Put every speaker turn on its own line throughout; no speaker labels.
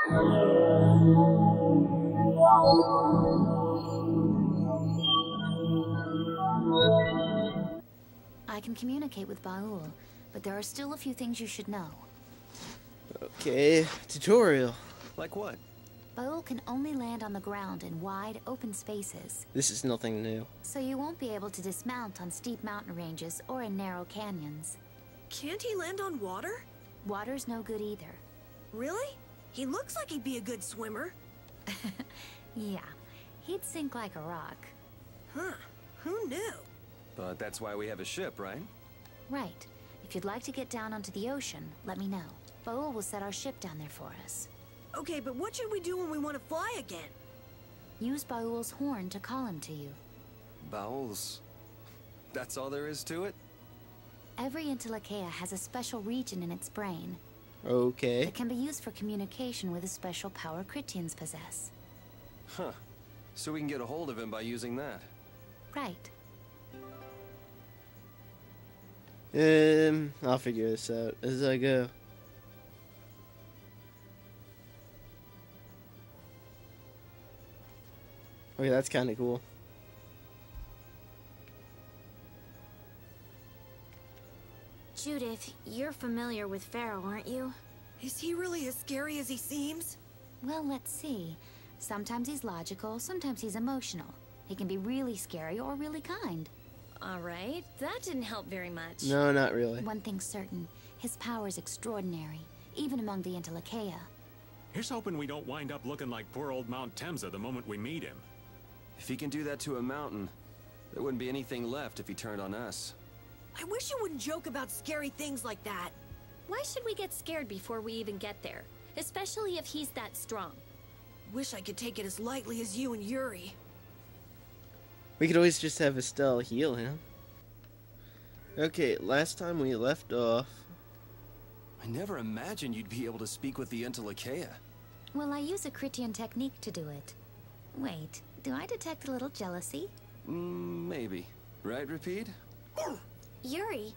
I can communicate with Baul, but there are still a few things you should know.
Okay, tutorial.
Like what?
Baul can only land on the ground in wide, open spaces.
This is nothing new.
So you won't be able to dismount on steep mountain ranges or in narrow canyons.
Can't he land on water?
Water's no good either.
Really? He looks like he'd be a good swimmer.
Yeah, he'd sink like a rock.
Huh, who knew?
But that's why we have a ship, right?
Right. If you'd like to get down onto the ocean, let me know. Baul will set our ship down there for us.
Okay, but what should we do when we want to fly again?
Use Baul's horn to call him to you.
Bowels. That's all there is to it?
Every Intellikeia has a special region in its brain.
Okay.
It can be used for communication with a special power Critians possess.
Huh. So we can get a hold of him by using that.
Right.
I'll figure this out as I go. Okay, that's kind of cool.
Judith, you're familiar with Pharaoh, aren't you?
Is he really as scary as he seems?
Well, let's see. Sometimes he's logical, sometimes he's emotional. He can be really scary or really kind.
All right, that didn't help very much.
No, not really.
One thing's certain, his power is extraordinary, even among the Intellikeia.
Here's hoping we don't wind up looking like poor old Mount Temza the moment we meet him.
If he can do that to a mountain, there wouldn't be anything left if he turned on us.
I wish you wouldn't joke about scary things like that.
Why should we get scared before we even get there? Especially if he's that strong.
Wish I could take it as lightly as you and Yuri.
We could always just have Estelle heal him. Okay, last time we left off...
I never imagined you'd be able to speak with the Intellikeia.
Well, I use a Critian technique to do it. Wait, do I detect a little jealousy?
Maybe. Right, Rapide?
Yuri,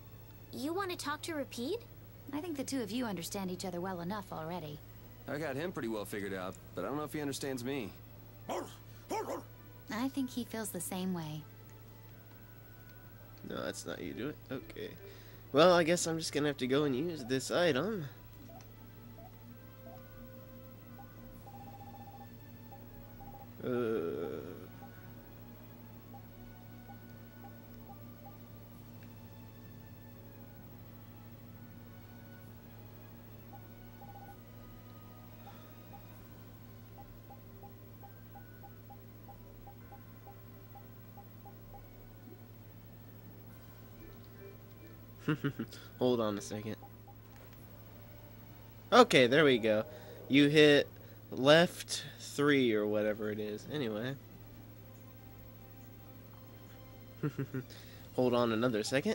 you want to talk to Rapide?
I think the two of you understand each other well enough already.
I got him pretty well figured out, but I don't know if he understands me.
I think he feels the same way.
No, that's not you do it. Okay. Well, I guess I'm just gonna have to go and use this item. Hold on a second. Okay, there we go. You hit left 3 or whatever it is. Anyway. Hold on another second.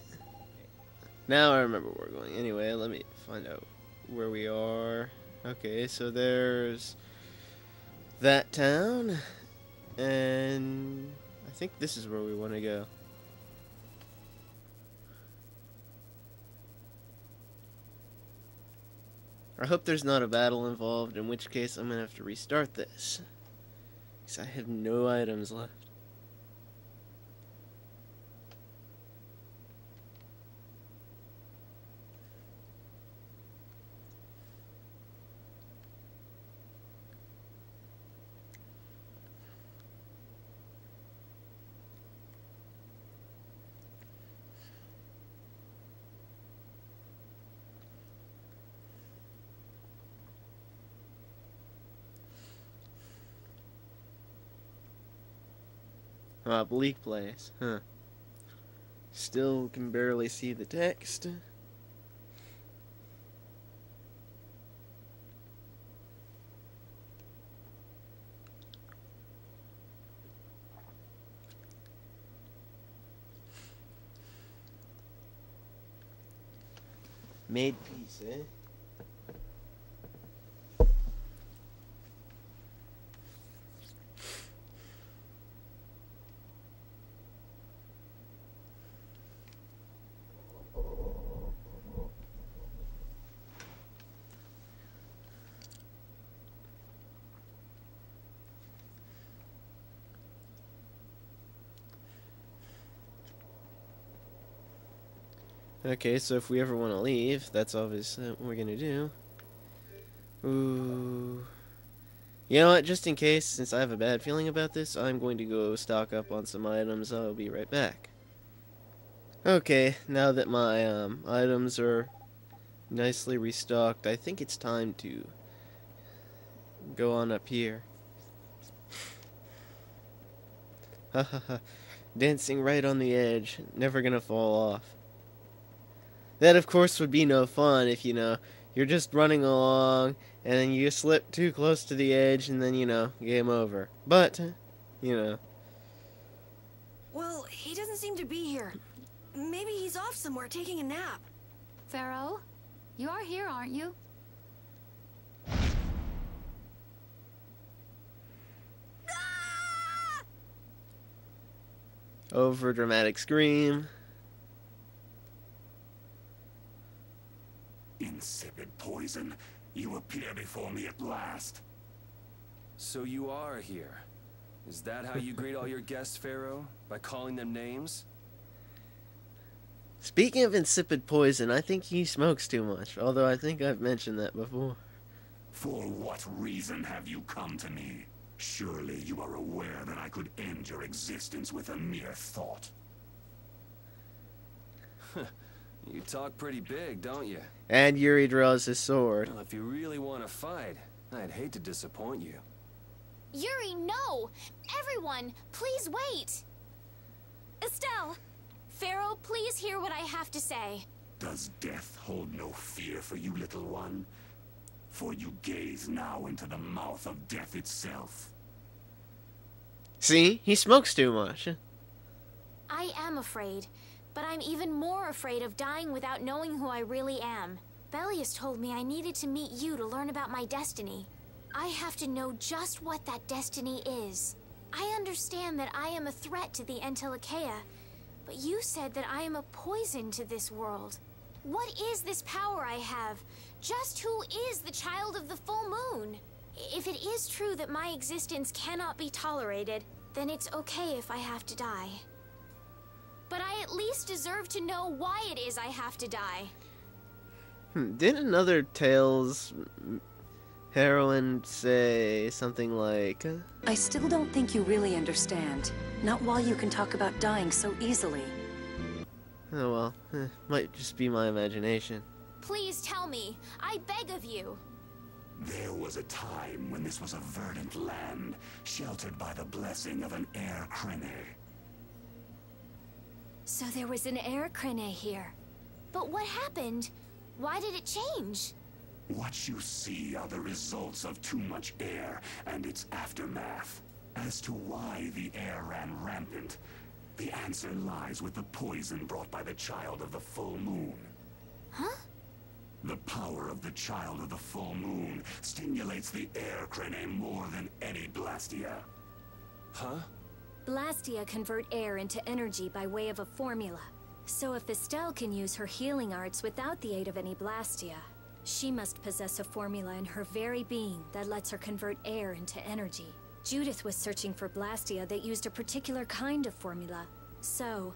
Now I remember where we're going. Anyway, let me find out where we are. Okay, so there's that town. And I think this is where we want to go. I hope there's not a battle involved, in which case I'm going to have to restart this. Because I have no items left. Bleak place, huh? Still can barely see the text. Made peace, eh? Okay, so if we ever want to leave, that's obviously what we're gonna do. Ooh. You know what, just in case, since I have a bad feeling about this, I'm going to go stock up on some items. I'll be right back. Okay, now that my items are nicely restocked, I think it's time to go on up here. Hahaha. Dancing right on the edge, never gonna fall off. That, of course, would be no fun if, you know, you're just running along, and then you slip too close to the edge, and then, you know, game over. But, you know.
Well, he doesn't seem to be here. Maybe he's off somewhere taking a nap.
Pharaoh, you are here, aren't you?
Over dramatic scream.
Insipid poison, you appear before me at last.
So you are here. Is that how you greet all your guests, Pharaoh? By calling them names?
Speaking of insipid poison, I think he smokes too much, although I think I've mentioned that before.
For what reason have you come to me? Surely you are aware that I could end your existence with a mere thought.
You talk pretty big, don't you?
And Yuri draws his sword.
Well, if you really want to fight, I'd hate to disappoint you.
Yuri, no! Everyone, please wait! Estelle! Pharaoh, please hear what I have to say.
Does death hold no fear for you, little one? For you gaze now into the mouth of death itself.
See? He smokes too much.
I am afraid, but I'm even more afraid of dying without knowing who I really am. Belius told me I needed to meet you to learn about my destiny. I have to know just what that destiny is. I understand that I am a threat to the Entelikeia, but you said that I am a poison to this world. What is this power I have? Just who is the child of the full moon? If it is true that my existence cannot be tolerated, then it's okay if I have to die. But I at least deserve to know why it is I have to die.
Didn't another Tales heroine say something like...
I still don't think you really understand. Not while you can talk about dying so easily.
Oh well, might just be my imagination.
Please tell me. I beg of you.
There was a time when this was a verdant land, sheltered by the blessing of an air crene.
So there was an air crene here. But what happened? Why did it change?
What you see are the results of too much air and its aftermath. As to why the air ran rampant, the answer lies with the poison brought by the child of the full moon.
Huh?
The power of the child of the full moon stimulates the air crene more than any blastia.
Huh?
Blastia convert air into energy by way of a formula. So if Estelle can use her healing arts without the aid of any blastia, she must possess a formula in her very being that lets her convert air into energy. Judith was searching for blastia that used a particular kind of formula. So,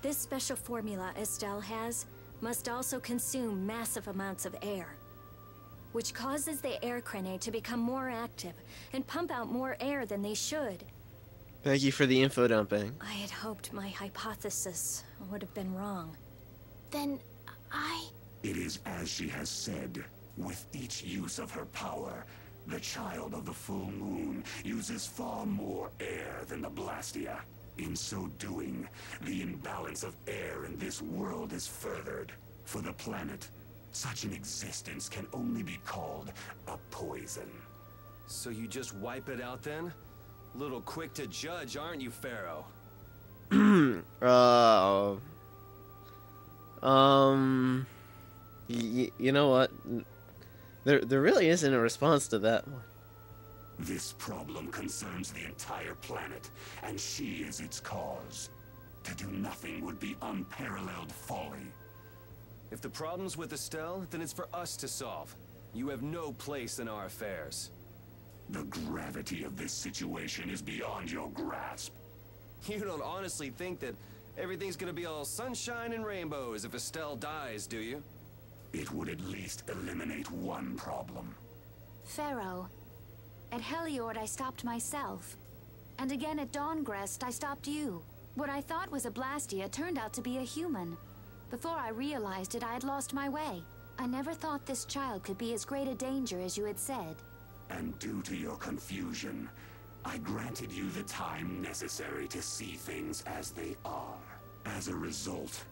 this special formula Estelle has must also consume massive amounts of air, which causes the air crene to become more active and pump out more air than they should.
Thank you for the info dumping.
I had hoped my hypothesis would have been wrong. Then,
It is as she has said. With each use of her power, the child of the full moon uses far more air than the blastia. In so doing, the imbalance of air in this world is furthered. For the planet, such an existence can only be called a poison.
So you just wipe it out then? Little quick to judge, aren't you, Pharaoh?
You know what? There really isn't a response to that one.
This problem concerns the entire planet, and she is its cause. To do nothing would be unparalleled folly.
If the problem's with Estelle, then it's for us to solve. You have no place in our affairs.
The gravity of this situation is beyond your grasp.
You don't honestly think that everything's gonna be all sunshine and rainbows if Estelle dies, do you?
It would at least eliminate one problem.
Pharaoh, at Heliord I stopped myself. And again at Dawngrest I stopped you. What I thought was a Blastia turned out to be a human. Before I realized it, I had lost my way. I never thought this child could be as great a danger as you had said.
And due to your confusion, I granted you the time necessary to see things as they are. As a result,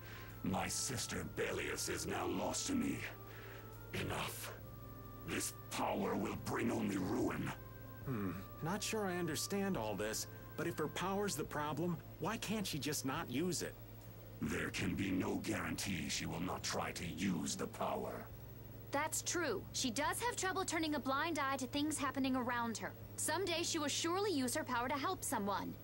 my sister Belius is now lost to me. Enough. This power will bring only ruin.
Not sure I understand all this, but if her power's the problem, why can't she just not use it?
There can be no guarantee she will not try to use the power.
That's true. She does have trouble turning a blind eye to things happening around her. Someday she will surely use her power to help someone.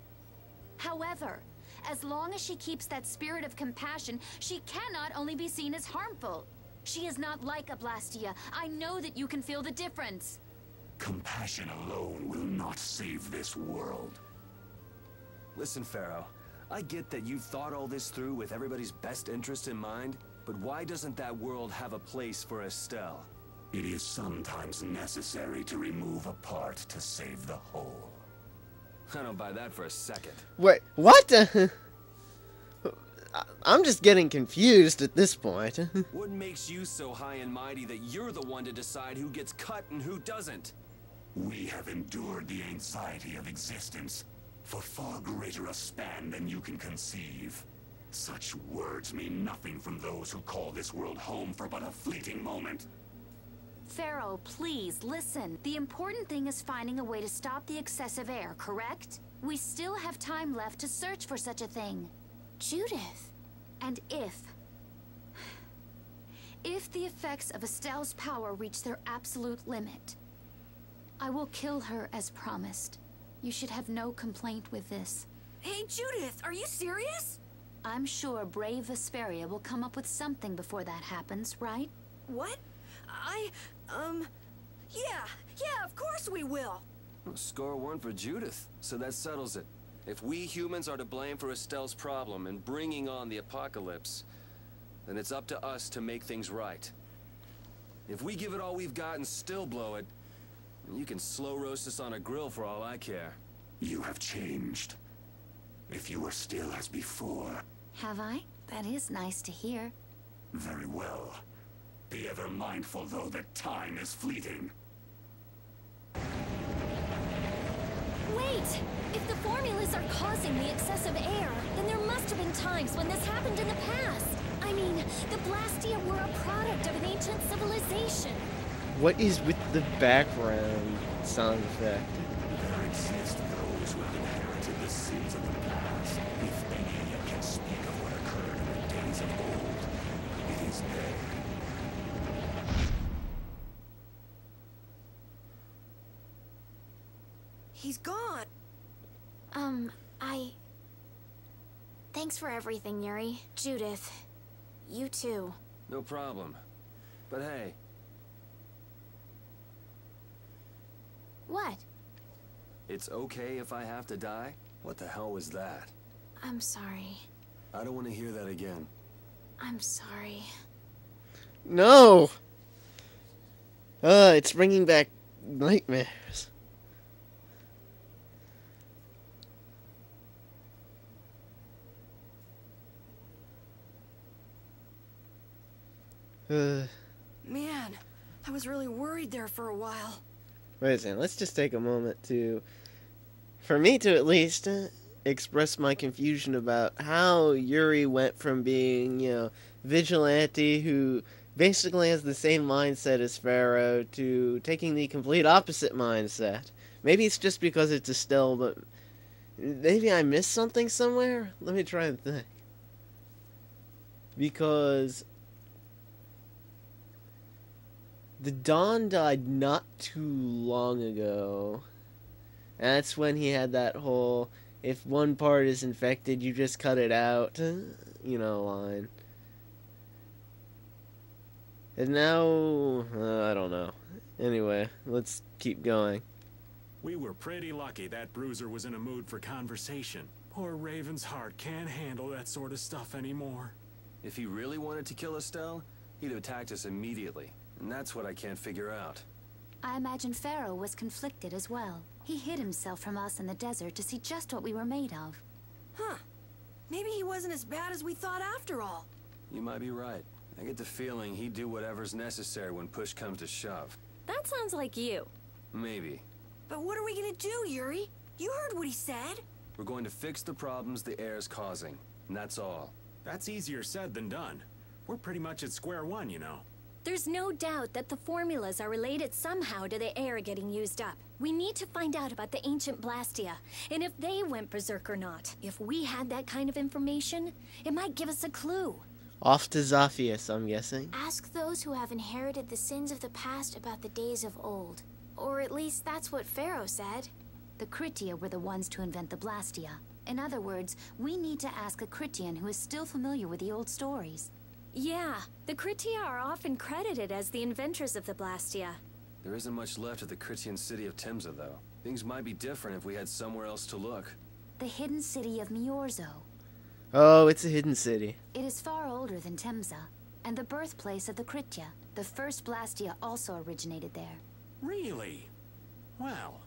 However, as long as she keeps that spirit of compassion, she cannot only be seen as harmful. She is not like a Blastia. I know that you can feel the difference.
Compassion alone will not save this world.
Listen, Pharaoh, I get that you've thought all this through with everybody's best interest in mind, but why doesn't that world have a place for Estelle?
It is sometimes necessary to remove a part to save the whole.
I don't buy that for a second.
Wait, what? I'm just getting confused at this point.
What makes you so high and mighty that you're the one to decide who gets cut and who doesn't?
We have endured the anxiety of existence for far greater a span than you can conceive. Such words mean nothing from those who call this world home for but a fleeting moment.
Pharaoh, please, listen. The important thing is finding a way to stop the excessive air, correct? We still have time left to search for such a thing.
Judith.
And if the effects of Estelle's power reach their absolute limit, I will kill her as promised. You should have no complaint with this.
Hey, Judith, are you serious?
I'm sure brave Vesperia will come up with something before that happens, right?
What? Yeah, of course we will.
Well, score one for Judith, so that settles it. If we humans are to blame for Estelle's problem and bringing on the apocalypse, then it's up to us to make things right. If we give it all we've got and still blow it, you can slow roast us on a grill for all I care.
You have changed. If you were still as before...
Have I? That is nice to hear.
Very well. Be ever mindful, though, that time is fleeting.
Wait! If the formulas are causing the excessive air, then there must have been times when this happened in the past. I mean, the Blastia were a product of an ancient civilization.
What is with the background sound effect?
There exist those who have inherited the sins of the past. If any yet can speak of what occurred in the days of old, it is they.
He's gone.
Thanks for everything, Yuri. Judith, you too.
No problem. But hey.
What?
It's okay if I have to die? What the hell was that?
I'm sorry.
I don't want to hear that again.
I'm sorry.
No! It's bringing back nightmares.
Man, I was really worried there for a while.
Wait a second, let's just take a moment for me to at least express my confusion about how Yuri went from being, vigilante who basically has the same mindset as Pharaoh to taking the complete opposite mindset. Maybe it's just because it's Estelle, but maybe I missed something somewhere? Let me try and think. Because the Dawn died not too long ago. That's when he had that whole, if one part is infected, you just cut it out, line. And now, I don't know. Anyway, let's keep going.
We were pretty lucky that bruiser was in a mood for conversation. Poor Raven's heart can't handle that sort of stuff anymore.
If he really wanted to kill Estelle, he'd have attacked us immediately. And that's what I can't figure out.
I imagine Pharaoh was conflicted as well. He hid himself from us in the desert to see just what we were made of.
Huh. Maybe he wasn't as bad as we thought after all.
You might be right. I get the feeling he'd do whatever's necessary when push comes to shove.
That sounds like you.
Maybe.
But what are we gonna do, Yuri? You heard what he said.
We're going to fix the problems the air's causing. And that's all.
That's easier said than done. We're pretty much at square one, you know.
There's no doubt that the formulas are related somehow to the air getting used up. We need to find out about the ancient Blastia, and if they went berserk or not. If we had that kind of information, it might give us a clue.
Off to Zophius, I'm guessing.
Ask those who have inherited the sins of the past about the days of old. Or at least that's what Pharaoh said.
The Kritia were the ones to invent the Blastia. In other words, we need to ask a Kritian who is still familiar with the old stories.
Yeah, the Kritia are often credited as the inventors of the Blastia.
There isn't much left of the Christian city of Timza, though. Things might be different if we had somewhere else to look.
The hidden city of Miorzo.
Oh, it's a hidden city.
It is far older than Timza, and the birthplace of the Kritia. The first Blastia also originated there.
Really? Well,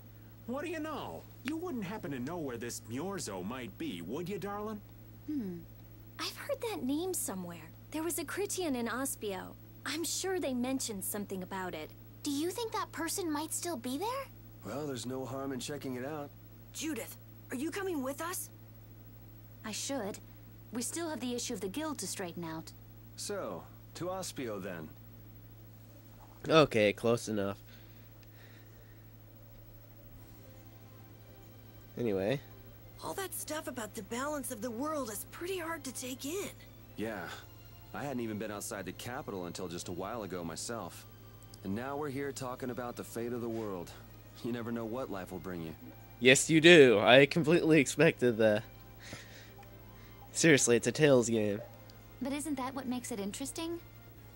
what do you know? You wouldn't happen to know where this Miorzo might be, would you, darling?
I've heard that name somewhere. There was a Kritian in Ospio. I'm sure they mentioned something about it.
Do you think that person might still be there?
Well, there's no harm in checking it out.
Judith, are you coming with us?
I should. We still have the issue of the guild to straighten out.
So, to Ospio then.
Okay, close enough. Anyway.
All that stuff about the balance of the world is pretty hard to take in.
Yeah. I hadn't even been outside the capital until just a while ago myself. And now we're here talking about the fate of the world. You never know what life will bring you.
Yes, you do. I completely expected that. Seriously, it's a Tales game.
But isn't that what makes it interesting?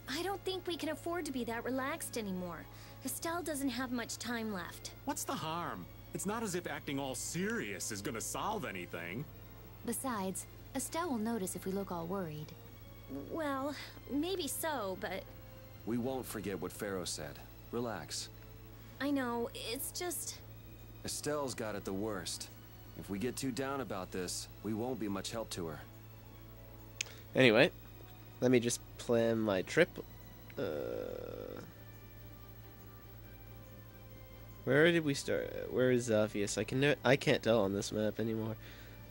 I don't think we can afford to be that relaxed anymore. Estelle doesn't have much time left.
What's the harm? It's not as if acting all serious is gonna solve anything.
Besides, Estelle will notice if we look all worried.
Well, maybe so, but...
We won't forget what Pharaoh said. Relax.
I know, it's just...
Estelle's got it the worst. If we get too down about this, we won't be much help to her.
Anyway, let me just plan my trip. Where did we start? Where is Zophius? I can't tell on this map anymore.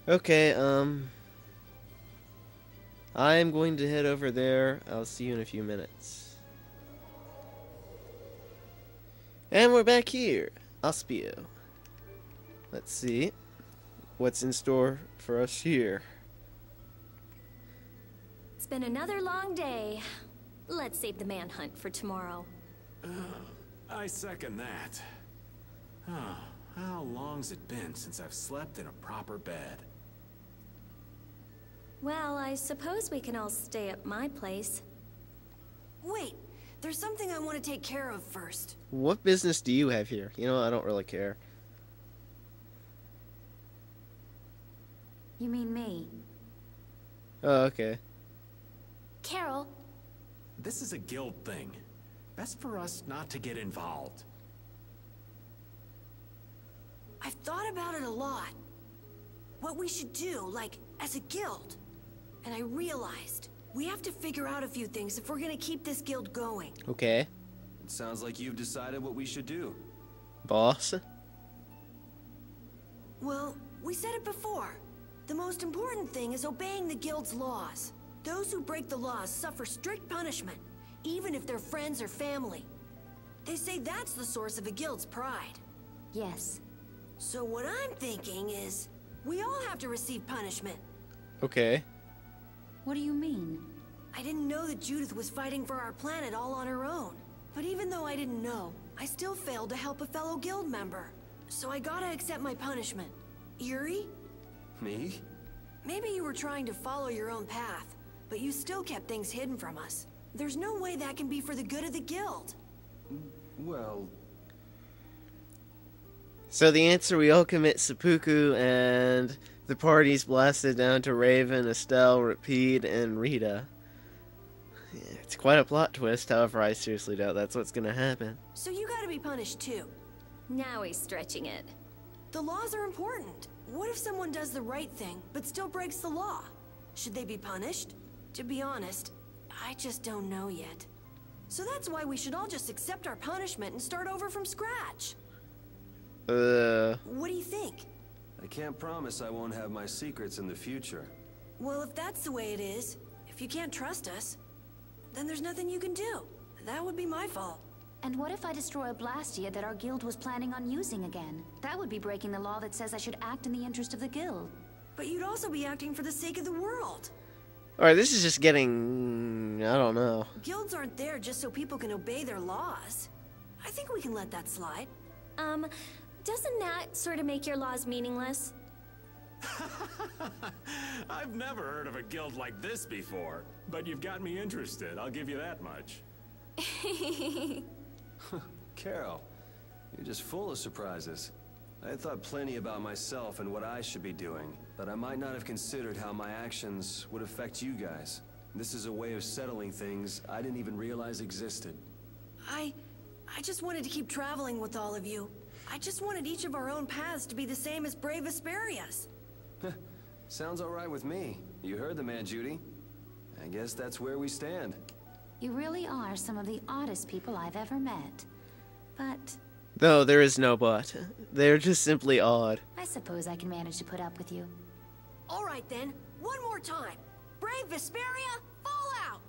Okay, I'm going to head over there. I'll see you in a few minutes. And we're back here, Ospio. Let's see what's in store for us here.
It's been another long day. Let's save the manhunt for tomorrow.
I second that. Oh, how long's it been since I've slept in a proper bed?
Well, I suppose we can all stay at my place.
Wait, there's something I want to take care of first.
What business do you have here? You know, I don't really care.
You mean me?
Oh, okay.
Carol,
This is a guild thing. Best for us not to get involved.
I've thought about it a lot. What we should do, like, as a guild. And I realized, we have to figure out a few things if we're gonna keep this guild going.
Okay.
It sounds like you've decided what we should do.
Boss?
Well, we said it before. The most important thing is obeying the guild's laws. Those who break the laws suffer strict punishment, even if they're friends or family. They say that's the source of a guild's pride.
Yes.
So what I'm thinking is, we all have to receive punishment.
Okay.
What do you mean?
I didn't know that Judith was fighting for our planet all on her own. But even though I didn't know, I still failed to help a fellow guild member. So I gotta accept my punishment. Yuri?
Me?
Maybe you were trying to follow your own path, but you still kept things hidden from us. There's no way that can be for the good of the guild.
Well...
So the answer, we all commit seppuku, and The party's blasted down to Raven, Estelle, Rapide, and Rita. Yeah, it's quite a plot twist, however I seriously doubt that's what's gonna happen.
So you gotta be punished too.
Now he's stretching it.
The laws are important. What if someone does the right thing, but still breaks the law? Should they be punished? To be honest, I just don't know yet. So that's why we should all just accept our punishment and start over from scratch. What do you think?
I can't promise I won't have my secrets in the future.
Well, if that's the way it is, if you can't trust us, then there's nothing you can do. That would be my fault.
And what if I destroy a Blastia that our guild was planning on using again? That would be breaking the law that says I should act in the interest of the guild.
But you'd also be acting for the sake of the world.
Alright, this is just getting... I don't know.
Guilds aren't there just so people can obey their laws. I think we can let that slide.
Doesn't that sort of make your laws meaningless?
I've never heard of a guild like this before, but you've got me interested, I'll give you that much.
Carol, you're just full of surprises. I thought plenty about myself and what I should be doing, but I might not have considered how my actions would affect you guys. This is a way of settling things I didn't even realize existed.
I just wanted to keep traveling with all of you. I just wanted each of our own paths to be the same as brave Vesperia's.
Sounds all right with me. You heard the man, Judy. I guess that's where we stand.
You really are some of the oddest people I've ever met. But
No, there is no but. They're just simply odd.
I suppose I can manage to put up with you.
All right then, one more time. Brave Vesperia, fall out!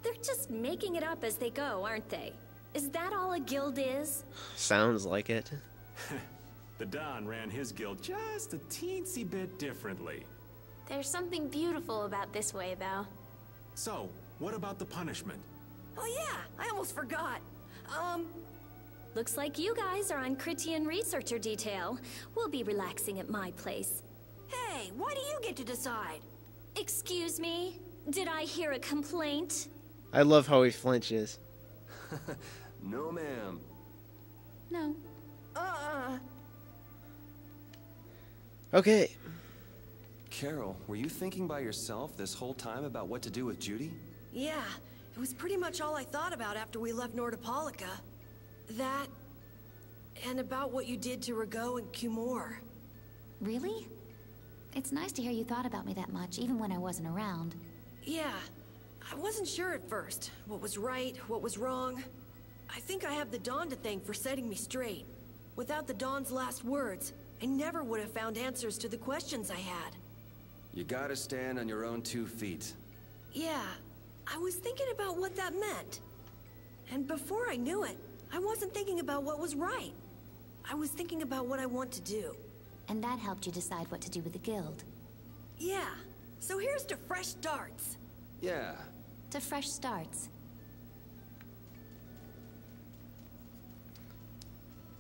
They're just making it up as they go, aren't they? Is that all a guild is?
Sounds like it.
The Don ran his guild just a teensy bit differently.
There's something beautiful about this way, though.
So, what about the punishment?
Oh yeah, I almost forgot.
Looks like you guys are on Critian researcher detail. We'll be relaxing at my place.
Hey, why do you get to decide?
Excuse me? Did I hear a complaint?
I love how he flinches.
No, ma'am.
No.
Okay.
Carol, were you thinking by yourself this whole time about what to do with Judy?
Yeah, it was pretty much all I thought about after we left Nordopolica. That, and about what you did to Rago and Cumore.
Really? It's nice to hear you thought about me that much, even when I wasn't around.
Yeah, I wasn't sure at first. What was right, what was wrong. I think I have the Dawn to thank for setting me straight. Without the Dawn's last words, I never would have found answers to the questions I had.
You gotta stand on your own 2 feet.
Yeah, I was thinking about what that meant. And before I knew it, I wasn't thinking about what was right. I was thinking about what I want to do.
And that helped you decide what to do with the guild.
Yeah, so here's to fresh starts.
Yeah.
To fresh starts.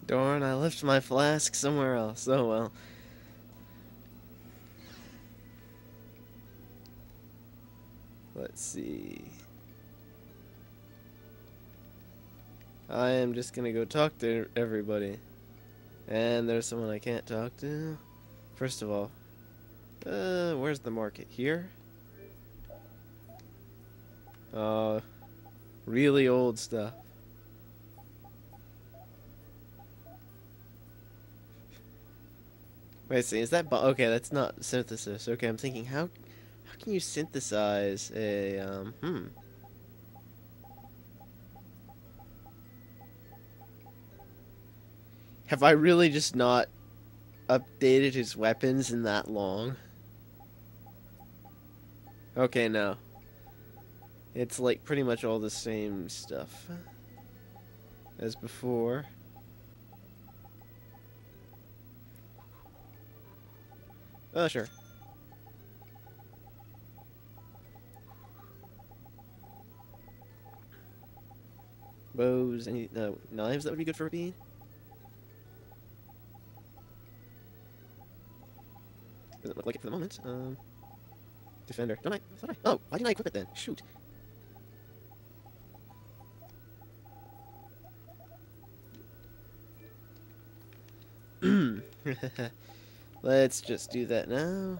Darn, I left my flask somewhere else. Oh well. Let's see. I am just gonna go talk to everybody. And there's someone I can't talk to. First of all, where's the market? Here? Really old stuff. Wait, see, is that okay? That's not synthesis. Okay, I'm thinking, how can you synthesize a Have I really just not updated his weapons in that long? Okay, no. It's like pretty much all the same stuff as before. Oh, sure. Bows, any knives that would be good for a bead? Doesn't look like it for the moment. Defender. Don't I? Thought I? Oh, why didn't I equip it then? Shoot. Let's just do that now.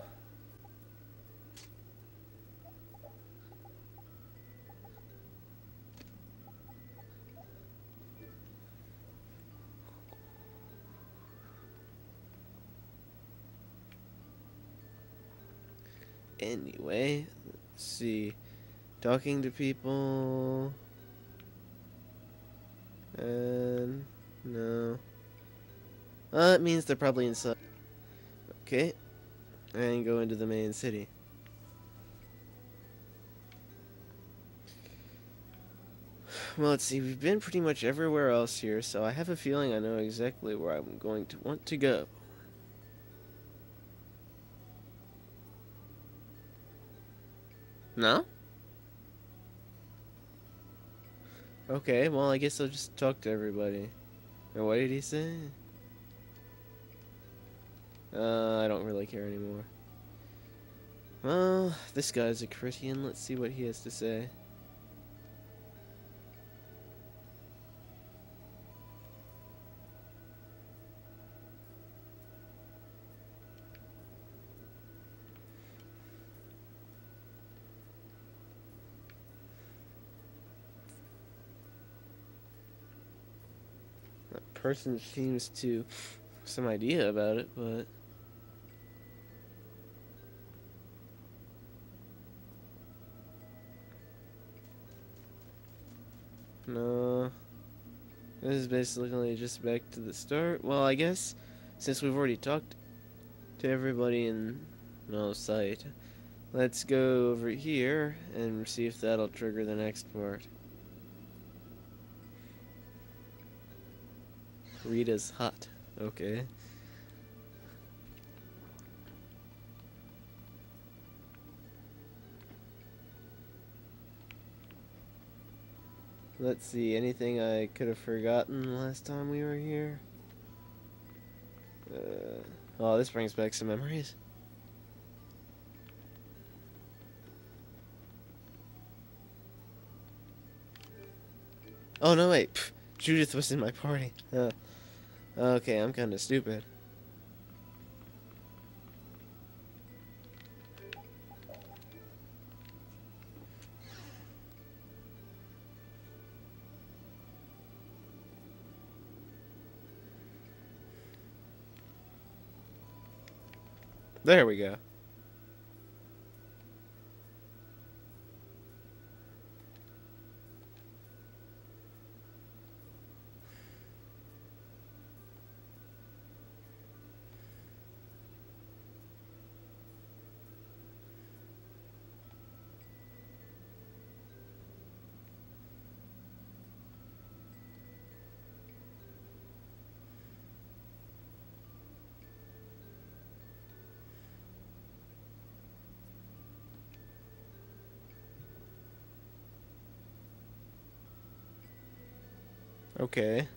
Anyway, let's see. Talking to people. And no. That means they're probably inside. Okay. And go into the main city. Well, let's see. We've been pretty much everywhere else here, so I have a feeling I know exactly where I'm going to want to go. No? Okay, well, I guess I'll just talk to everybody. And what did he say? I don't really care anymore. Well, this guy's a Critian. Let's see what he has to say. That person seems to have some idea about it, but... No. This is basically just back to the start. Well, I guess since we've already talked to everybody in no sight, let's go over here and see if that'll trigger the next part. Rita's hut. Okay. Let's see, anything I could have forgotten last time we were here? Oh, this brings back some memories. Oh, no, wait. Pfft, Judith was in my party. Okay, I'm kind of stupid. There we go. Okay.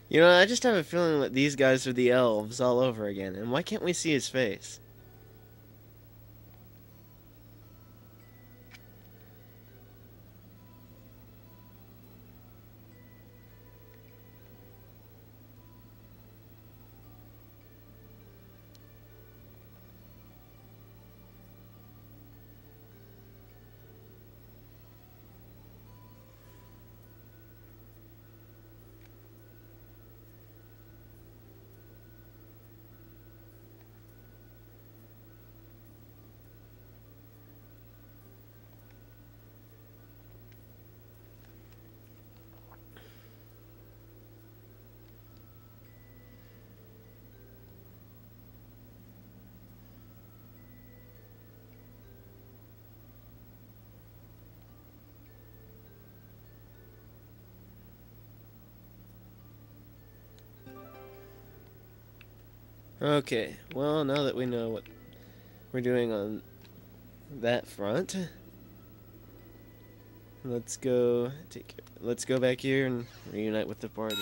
You know, I just have a feeling that these guys are the elves all over again, and why can't we see his face? Okay, well, now that we know what we're doing on that front. Let's go back here and reunite with the party.